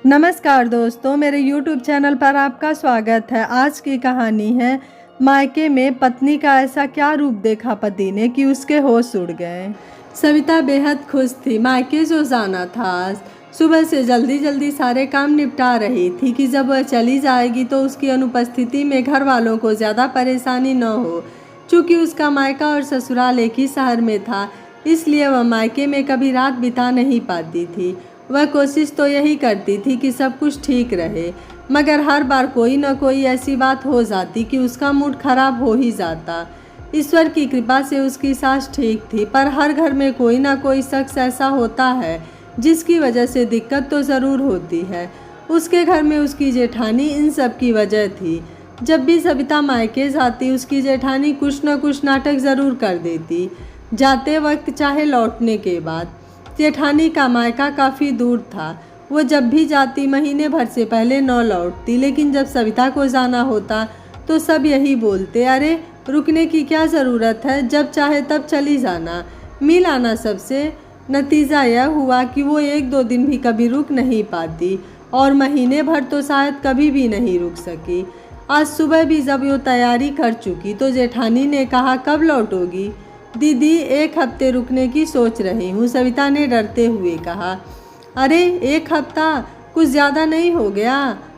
नमस्कार दोस्तों, मेरे YouTube चैनल पर आपका स्वागत है। आज की कहानी है मायके में पत्नी का ऐसा क्या रूप देखा पति ने कि उसके होश उड़ गए। सविता बेहद खुश थी। मायके जो जाना था आज सुबह से जल्दी जल्दी सारे काम निपटा रही थी कि जब वह चली जाएगी तो उसकी अनुपस्थिति में घर वालों को ज़्यादा परेशानी न हो। चूँकि उसका मायका और ससुराल एक ही शहर में था, इसलिए वह मायके में कभी रात बिता नहीं पाती थी। वह कोशिश तो यही करती थी कि सब कुछ ठीक रहे, मगर हर बार कोई न कोई ऐसी बात हो जाती कि उसका मूड खराब हो ही जाता। ईश्वर की कृपा से उसकी सास ठीक थी, पर हर घर में कोई ना कोई शख्स ऐसा होता है जिसकी वजह से दिक्कत तो ज़रूर होती है। उसके घर में उसकी जेठानी इन सब की वजह थी। जब भी सविता मायके जाती, उसकी जेठानी कुछ न कुछ नाटक ज़रूर कर देती, जाते वक्त चाहे लौटने के बाद। जेठानी का मायका काफ़ी दूर था। वो जब भी जाती महीने भर से पहले न लौटती, लेकिन जब सविता को जाना होता तो सब यही बोलते, अरे रुकने की क्या ज़रूरत है, जब चाहे तब चली जाना, मिल आना सबसे। नतीजा यह हुआ कि वो 1-2 दिन भी कभी रुक नहीं पाती और महीने भर तो शायद कभी भी नहीं रुक सकी। आज सुबह भी जब वो तैयारी कर चुकी तो जेठानी ने कहा, कब लौटोगी? दीदी 1 हफ्ते रुकने की सोच रही हूँ, सविता ने डरते हुए कहा। अरे 1 हफ्ता कुछ ज़्यादा नहीं हो गया?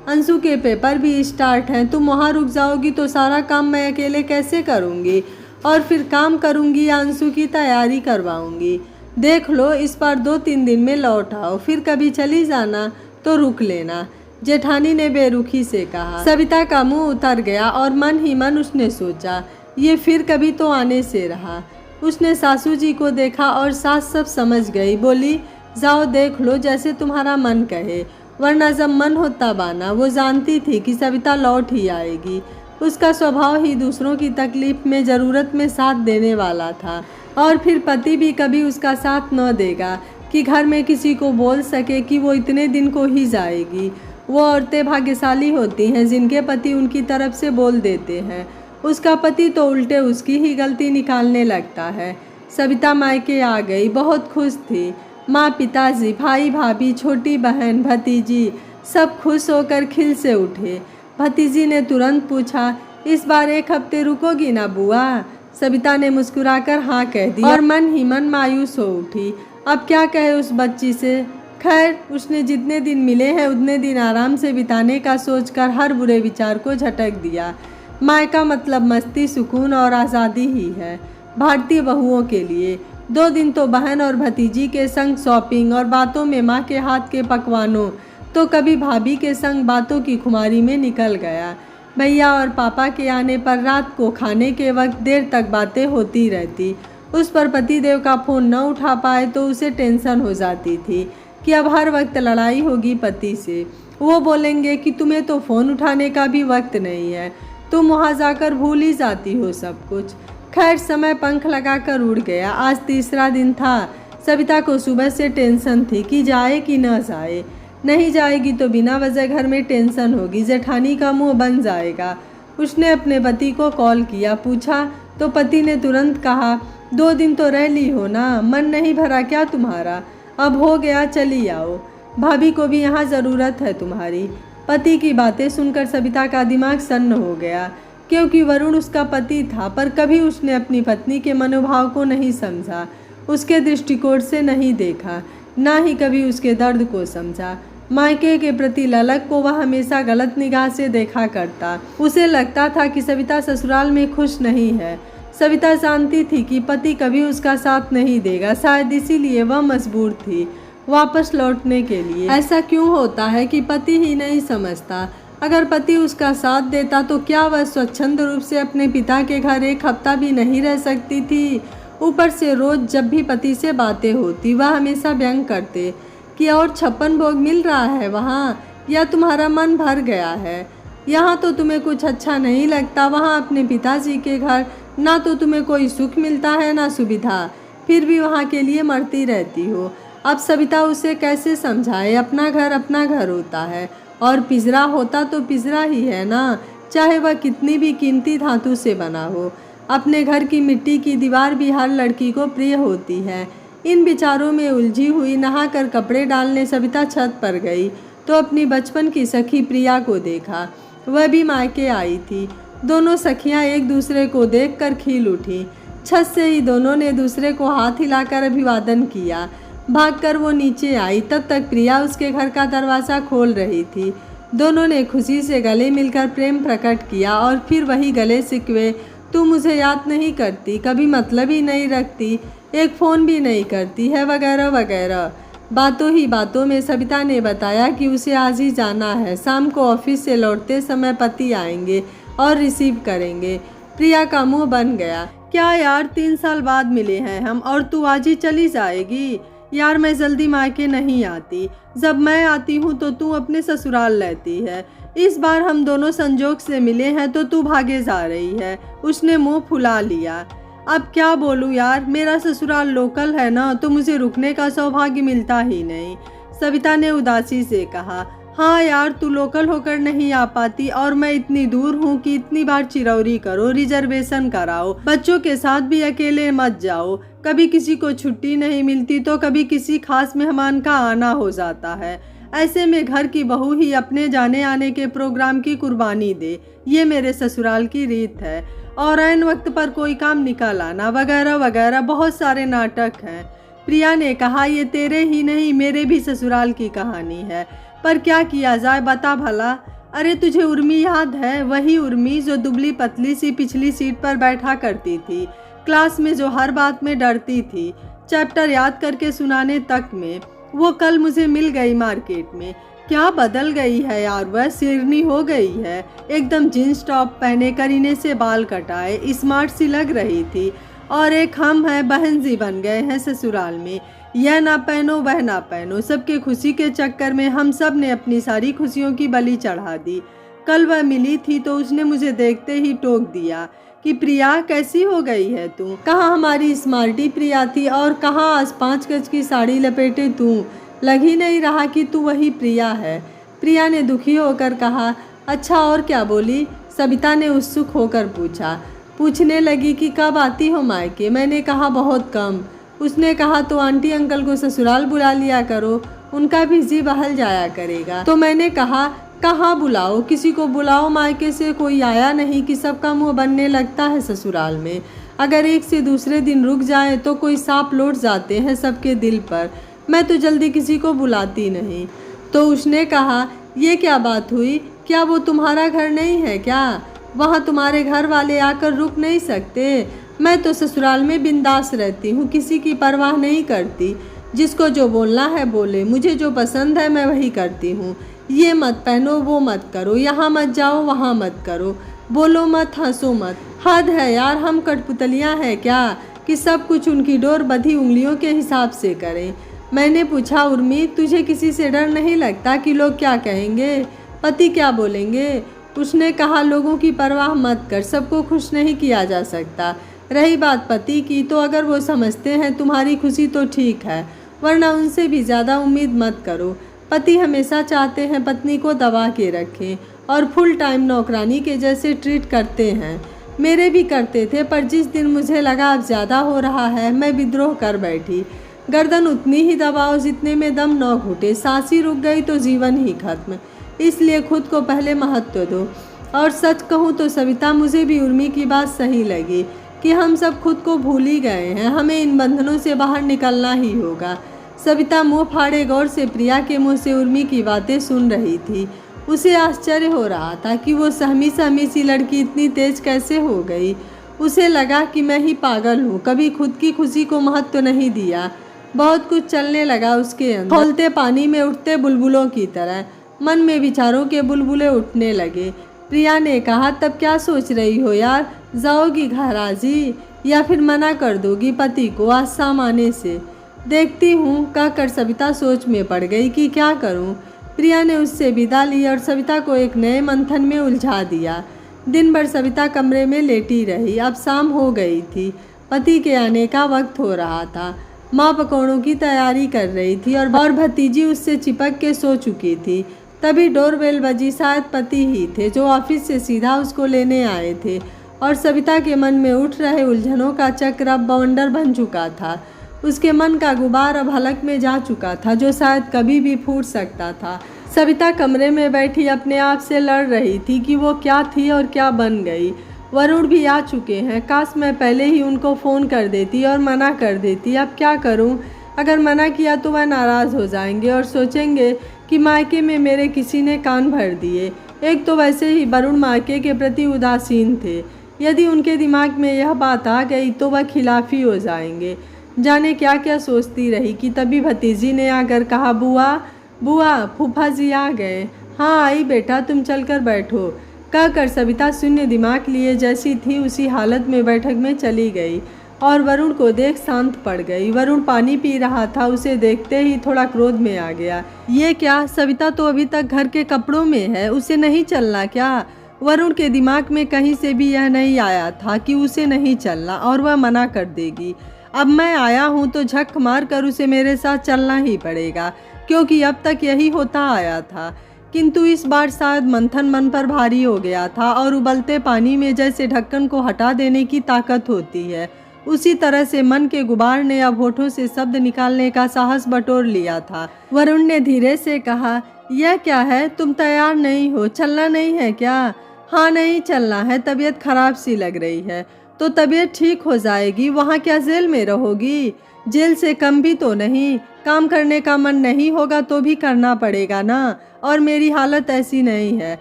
अंशु के पेपर भी स्टार्ट हैं, तुम वहाँ रुक जाओगी तो सारा काम मैं अकेले कैसे करूँगी? और फिर काम करूँगी या अंशु की तैयारी करवाऊँगी? देख लो, इस बार 2-3 दिन में लौट आओ, फिर कभी चली जाना तो रुक लेना, जेठानी ने बेरुखी से कहा। सविता का मुँह उतर गया और मन ही मन उसने सोचा, ये फिर कभी तो आने से रहा। उसने सासू जी को देखा और सास सब समझ गई। बोली, जाओ देख लो जैसे तुम्हारा मन कहे, वरना जब मन हो तब आना। वो जानती थी कि सविता लौट ही आएगी। उसका स्वभाव ही दूसरों की तकलीफ में, ज़रूरत में साथ देने वाला था। और फिर पति भी कभी उसका साथ न देगा कि घर में किसी को बोल सके कि वो इतने दिन को ही जाएगी। वो औरतें भाग्यशाली होती हैं जिनके पति उनकी तरफ से बोल देते हैं। उसका पति तो उल्टे उसकी ही गलती निकालने लगता है। सविता मायके आ गई, बहुत खुश थी। माँ, पिताजी, भाई, भाभी, छोटी बहन, भतीजी सब खुश होकर खिल से उठे। भतीजी ने तुरंत पूछा, इस बार 1 हफ्ते रुकोगी ना बुआ? सविता ने मुस्कुराकर हाँ कह दी और मन ही मन मायूस हो उठी। अब क्या कहे उस बच्ची से? खैर, उसने जितने दिन मिले हैं उतने दिन आराम से बिताने का सोचकर हर बुरे विचार को झटक दिया। मायका मतलब मस्ती, सुकून और आज़ादी ही है भारतीय बहुओं के लिए। 2 दिन तो बहन और भतीजी के संग शॉपिंग और बातों में माँ के हाथ के पकवानों, तो कभी भाभी के संग बातों की खुमारी में निकल गया। भैया और पापा के आने पर रात को खाने के वक्त देर तक बातें होती रहती। उस पर पतिदेव का फ़ोन न उठा पाए तो उसे टेंशन हो जाती थी कि अब हर वक्त लड़ाई होगी पति से। वो बोलेंगे कि तुम्हें तो फ़ोन उठाने का भी वक्त नहीं है, तुम वहाँ जाकर भूल ही जाती हो सब कुछ। खैर, समय पंख लगाकर उड़ गया। आज तीसरा दिन था। सविता को सुबह से टेंशन थी कि जाए कि न जाए। नहीं जाएगी तो बिना वजह घर में टेंशन होगी, जेठानी का मुंह बन जाएगा। उसने अपने पति को कॉल किया, पूछा तो पति ने तुरंत कहा, 2 दिन तो रह ली हो ना, मन नहीं भरा क्या तुम्हारा? अब हो गया, चली आओ, भाभी को भी यहाँ ज़रूरत है तुम्हारी। पति की बातें सुनकर सविता का दिमाग सन्न हो गया, क्योंकि वरुण उसका पति था, पर कभी उसने अपनी पत्नी के मनोभाव को नहीं समझा, उसके दृष्टिकोण से नहीं देखा, ना ही कभी उसके दर्द को समझा। मायके के प्रति ललक को वह हमेशा गलत निगाह से देखा करता। उसे लगता था कि सविता ससुराल में खुश नहीं है। सविता जानती थी कि पति कभी उसका साथ नहीं देगा, शायद इसीलिए वह मजबूर थी वापस लौटने के लिए। ऐसा क्यों होता है कि पति ही नहीं समझता? अगर पति उसका साथ देता तो क्या वह स्वच्छंद रूप से अपने पिता के घर 1 हफ्ता भी नहीं रह सकती थी? ऊपर से रोज जब भी पति से बातें होती, वह हमेशा व्यंग करते कि और 56 भोग मिल रहा है वहाँ, या तुम्हारा मन भर गया है? यहाँ तो तुम्हें कुछ अच्छा नहीं लगता, वहाँ अपने पिताजी के घर ना तो तुम्हें कोई सुख मिलता है ना सुविधा, फिर भी वहाँ के लिए मरती रहती हो। अब सविता उसे कैसे समझाए? अपना घर होता है और पिंजरा होता तो पिंजरा ही है ना, चाहे वह कितनी भी कीमती धातु से बना हो। अपने घर की मिट्टी की दीवार भी हर लड़की को प्रिय होती है। इन विचारों में उलझी हुई नहाकर कपड़े डालने सविता छत पर गई। तो अपनी बचपन की सखी प्रिया को देखा। वह भी मायके आई थी। दोनों सखियां एक दूसरे को देखकर खिल उठी। छत से ही दोनों ने दूसरे को हाथ हिलाकर अभिवादन किया। भागकर वो नीचे आई, तब तक प्रिया उसके घर का दरवाज़ा खोल रही थी। दोनों ने खुशी से गले मिलकर प्रेम प्रकट किया और फिर वही गले शिकवे, तू मुझे याद नहीं करती, कभी मतलब ही नहीं रखती, एक फ़ोन भी नहीं करती है, वगैरह वगैरह। बातों ही बातों में सविता ने बताया कि उसे आज ही जाना है, शाम को ऑफिस से लौटते समय पति आएंगे और रिसीव करेंगे। प्रिया का मुंह बन गया। क्या यार, 3 साल बाद मिले हैं हम और तू आज ही चली जाएगी? यार मैं जल्दी मायके नहीं आती, जब मैं आती हूँ तो तू अपने ससुराल रहती है। इस बार हम दोनों संजोग से मिले हैं तो तू भागे जा रही है। उसने मुंह फुला लिया। अब क्या बोलूँ यार, मेरा ससुराल लोकल है ना, तो मुझे रुकने का सौभाग्य मिलता ही नहीं। सविता ने उदासी से कहा। हाँ यार, तू लोकल होकर नहीं आ पाती और मैं इतनी दूर हूँ कि इतनी बार चिरौरी करो, रिजर्वेशन कराओ, बच्चों के साथ भी अकेले मत जाओ। कभी किसी को छुट्टी नहीं मिलती तो कभी किसी खास मेहमान का आना हो जाता है। ऐसे में घर की बहू ही अपने जाने आने के प्रोग्राम की कुर्बानी दे, ये मेरे ससुराल की रीत है। और ऐन वक्त पर कोई काम निकाल आना, वगैरह वगैरह, बहुत सारे नाटक हैं। प्रिया ने कहा, ये तेरे ही नहीं मेरे भी ससुराल की कहानी है, पर क्या किया जाए बता भला। अरे तुझे उर्मी याद है? वही उर्मी जो दुबली पतली सी पिछली सीट पर बैठा करती थी, क्लास में जो हर बात में डरती थी, चैप्टर याद करके सुनाने तक में। वो कल मुझे मिल गई मार्केट में। क्या बदल गई है यार, वह शेरनी हो गई है। एकदम जींस टॉप पहने, करीने से बाल कटाए, स्मार्ट सी लग रही थी। और एक हम हैं, बहन जी बन गए हैं ससुराल में। यह ना पहनो वह ना पहनो, सबके खुशी के चक्कर में हम सब ने अपनी सारी खुशियों की बलि चढ़ा दी। कल वह मिली थी तो उसने मुझे देखते ही टोक दिया कि प्रिया कैसी हो गई है तू। कहाँ हमारी स्मार्टी प्रिया थी और कहाँ आज 5 गज की साड़ी लपेटे तू। लग ही नहीं रहा कि तू वही प्रिया है। प्रिया ने दुखी होकर कहा। अच्छा और क्या बोली? सविता ने उत्सुक होकर पूछा। पूछने लगी कि कब आती हो मायके। मैंने कहा बहुत कम। उसने कहा तो आंटी अंकल को ससुराल बुला लिया करो, उनका भी जी बहल जाया करेगा। तो मैंने कहा कहाँ बुलाओ, किसी को बुलाओ, मायके से कोई आया नहीं कि सबका मुंह बनने लगता है ससुराल में। अगर एक से दूसरे दिन रुक जाए तो कोई सांप लौट जाते हैं सबके दिल पर। मैं तो जल्दी किसी को बुलाती नहीं। तो उसने कहा, ये क्या बात हुई? क्या वो तुम्हारा घर नहीं है क्या? वहाँ तुम्हारे घर वाले आकर रुक नहीं सकते? मैं तो ससुराल में बिंदास रहती हूँ, किसी की परवाह नहीं करती। जिसको जो बोलना है बोले, मुझे जो पसंद है मैं वही करती हूँ। ये मत पहनो, वो मत करो, यहाँ मत जाओ, वहाँ मत करो, बोलो मत, हंसो मत। हद है यार, हम कठपुतलियाँ हैं क्या कि सब कुछ उनकी डोर बंधी उंगलियों के हिसाब से करें। मैंने पूछा, उर्मी तुझे किसी से डर नहीं लगता कि लोग क्या कहेंगे, पति क्या बोलेंगे? उसने कहा, लोगों की परवाह मत कर, सबको खुश नहीं किया जा सकता। रही बात पति की, तो अगर वो समझते हैं तुम्हारी खुशी तो ठीक है, वरना उनसे भी ज़्यादा उम्मीद मत करो। पति हमेशा चाहते हैं पत्नी को दबा के रखें और फुल टाइम नौकरानी के जैसे ट्रीट करते हैं। मेरे भी करते थे, पर जिस दिन मुझे लगा अब ज़्यादा हो रहा है, मैं विद्रोह कर बैठी। गर्दन उतनी ही दबाओ जितने में दम न घुटे, सांसी रुक गई तो जीवन ही खत्म। इसलिए खुद को पहले महत्व दो। और सच कहूँ तो सविता, मुझे भी उर्मी की बात सही लगी कि हम सब खुद को भूल ही गए हैं, हमें इन बंधनों से बाहर निकलना ही होगा। सविता मुंह फाड़े गौर से प्रिया के मुंह से उर्मी की बातें सुन रही थी। उसे आश्चर्य हो रहा था कि वो सहमी सहमी सी लड़की इतनी तेज कैसे हो गई। उसे लगा कि मैं ही पागल हूँ, कभी खुद की खुशी को महत्व नहीं दिया। बहुत कुछ चलने लगा उसके अंदर, खौलते पानी में उठते बुलबुलों की तरह। मन में विचारों के बुलबुले उठने लगे। प्रिया ने कहा, तब क्या सोच रही हो यार, जाओगी घर आजी या फिर मना कर दोगी पति को आज शाम आने से? देखती हूँ, कहकर सविता सोच में पड़ गई कि क्या करूँ। प्रिया ने उससे विदा ली और सविता को एक नए मंथन में उलझा दिया। दिन भर सविता कमरे में लेटी रही। अब शाम हो गई थी, पति के आने का वक्त हो रहा था। माँ पकौड़ों की तैयारी कर रही थी और भतीजी उससे चिपक के सो चुकी थी। तभी डोरबेल बजी। शायद पति ही थे जो ऑफिस से सीधा उसको लेने आए थे। और सविता के मन में उठ रहे उलझनों का चक्र अब बवंडर बन चुका था। उसके मन का गुबार अब हलक में जा चुका था, जो शायद कभी भी फूट सकता था। सविता कमरे में बैठी अपने आप से लड़ रही थी कि वो क्या थी और क्या बन गई। वरुण भी आ चुके हैं। काश मैं पहले ही उनको फ़ोन कर देती और मना कर देती। अब क्या करूं? अगर मना किया तो वह नाराज़ हो जाएंगे और सोचेंगे कि मायके में मेरे किसी ने कान भर दिए। एक तो वैसे ही वरुण मायके के प्रति उदासीन थे। यदि उनके दिमाग में यह बात आ गई तो वह खिलाफ़ी हो जाएंगे। जाने क्या क्या सोचती रही कि तभी भतीजी ने आकर कहा, बुआ बुआ फूफा जी आ गए। हाँ आई बेटा, तुम चलकर बैठो। कहकर सविता शून्य दिमाग लिए जैसी थी उसी हालत में बैठक में चली गई और वरुण को देख शांत पड़ गई। वरुण पानी पी रहा था, उसे देखते ही थोड़ा क्रोध में आ गया। ये क्या, सविता तो अभी तक घर के कपड़ों में है, उसे नहीं चलना क्या? वरुण के दिमाग में कहीं से भी यह नहीं आया था कि उसे नहीं चलना और वह मना कर देगी। अब मैं आया हूँ तो झक मार कर उसे मेरे साथ चलना ही पड़ेगा, क्योंकि अब तक यही होता आया था। किंतु इस बार शायद मंथन मन पर भारी हो गया था और उबलते पानी में जैसे ढक्कन को हटा देने की ताकत होती है, उसी तरह से मन के गुबार ने अब होठों से शब्द निकालने का साहस बटोर लिया था। वरुण ने धीरे से कहा, यह क्या है, तुम तैयार नहीं हो, चलना नहीं है क्या? हाँ नहीं चलना है, तबीयत खराब सी लग रही है। तो तबीयत ठीक हो जाएगी, वहाँ क्या जेल में रहोगी? जेल से कम भी तो नहीं। काम करने का मन नहीं होगा तो भी करना पड़ेगा ना, और मेरी हालत ऐसी नहीं है।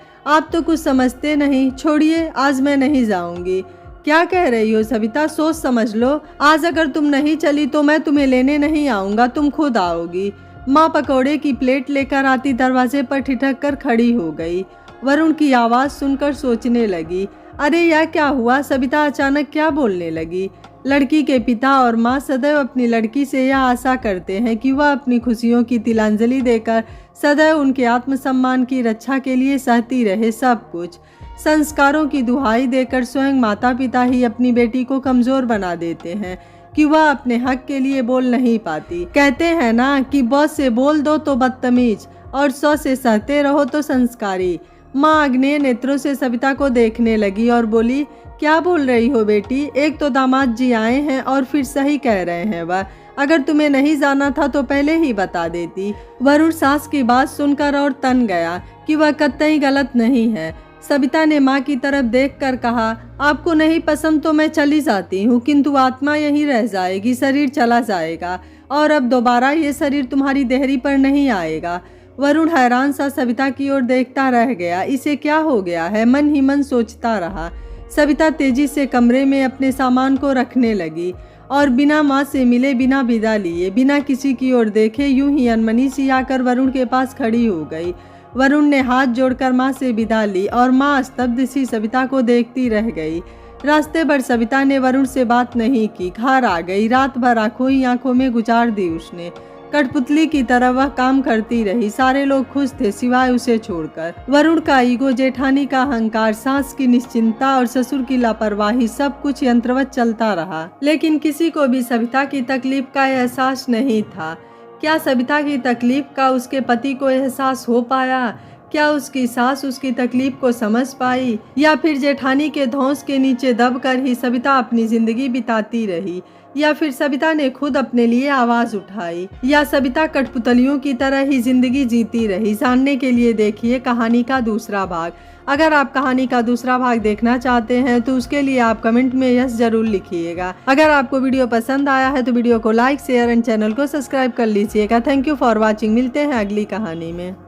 आप तो कुछ समझते नहीं। छोड़िए, आज मैं नहीं जाऊंगी। क्या कह रही हो सविता, सोच समझ लो। आज अगर तुम नहीं चली तो मैं तुम्हें लेने नहीं आऊँगा, तुम खुद आओगी। माँ पकौड़े की प्लेट लेकर आती दरवाजे पर ठिठक कर खड़ी हो गई। वरुण की आवाज़ सुनकर सोचने लगी, अरे यह क्या हुआ? सविता अचानक क्या बोलने लगी? लड़की के पिता और माँ सदैव अपनी लड़की से यह आशा करते हैं कि वह अपनी खुशियों की तिलांजलि देकर सदैव उनके आत्मसम्मान की रक्षा के लिए सहती रहे सब कुछ। संस्कारों की दुहाई देकर स्वयं माता पिता ही अपनी बेटी को कमज़ोर बना देते हैं कि वह अपने हक के लिए बोल नहीं पाती। कहते हैं ना कि बॉस से बोल दो तो बदतमीज और 100 से सहते रहो तो संस्कारी। माँ अग्नेय नेत्रों से सविता को देखने लगी और बोली, क्या बोल रही हो बेटी? एक तो दामाद जी आए हैं और फिर सही कह रहे हैं वह। अगर तुम्हें नहीं जाना था तो पहले ही बता देती। वरुण सास की बात सुनकर और तन गया कि वह कतई गलत नहीं है। सविता ने माँ की तरफ देखकर कहा, आपको नहीं पसंद तो मैं चली जाती हूँ, किंतु आत्मा यहीं रह जाएगी, शरीर चला जाएगा और अब दोबारा ये शरीर तुम्हारी देहरी पर नहीं आएगा। वरुण हैरान सा सविता की ओर देखता रह गया। इसे क्या हो गया है? मन ही मन सोचता रहा। सविता तेजी से कमरे में अपने सामान को रखने लगी और बिना माँ से मिले, बिना विदा लिए, बिना किसी की ओर देखे यूं ही अनमनी सी आकर वरुण के पास खड़ी हो गई। वरुण ने हाथ जोड़कर माँ से विदा ली और माँ स्तब्ध सी सविता को देखती रह गई। रास्ते भर सविता ने वरुण से बात नहीं की। घर आ गई, रात भर आंखों ही आंखों में गुजार दी उसने। कठपुतली की तरह वह काम करती रही। सारे लोग खुश थे सिवाय उसे छोड़कर। वरुण का ईगो, जेठानी का अहंकार, सास की निश्चिंता और ससुर की लापरवाही, सब कुछ यंत्रवत चलता रहा। लेकिन किसी को भी सविता की तकलीफ का एहसास नहीं था। क्या सविता की तकलीफ का उसके पति को एहसास हो पाया? क्या उसकी सास उसकी तकलीफ को समझ पाई? या फिर जेठानी के धौंस के नीचे दबकर ही सविता अपनी जिंदगी बिताती रही? या फिर सविता ने खुद अपने लिए आवाज उठाई? या सविता कठपुतलियों की तरह ही जिंदगी जीती रही? जानने के लिए देखिए कहानी का दूसरा भाग। अगर आप कहानी का दूसरा भाग देखना चाहते हैं तो उसके लिए आप कमेंट में यस जरूर लिखिएगा। अगर आपको वीडियो पसंद आया है तो वीडियो को लाइक, शेयर एंड चैनल को सब्सक्राइब कर लीजिएगा। Thank you for watching. मिलते हैं अगली कहानी में।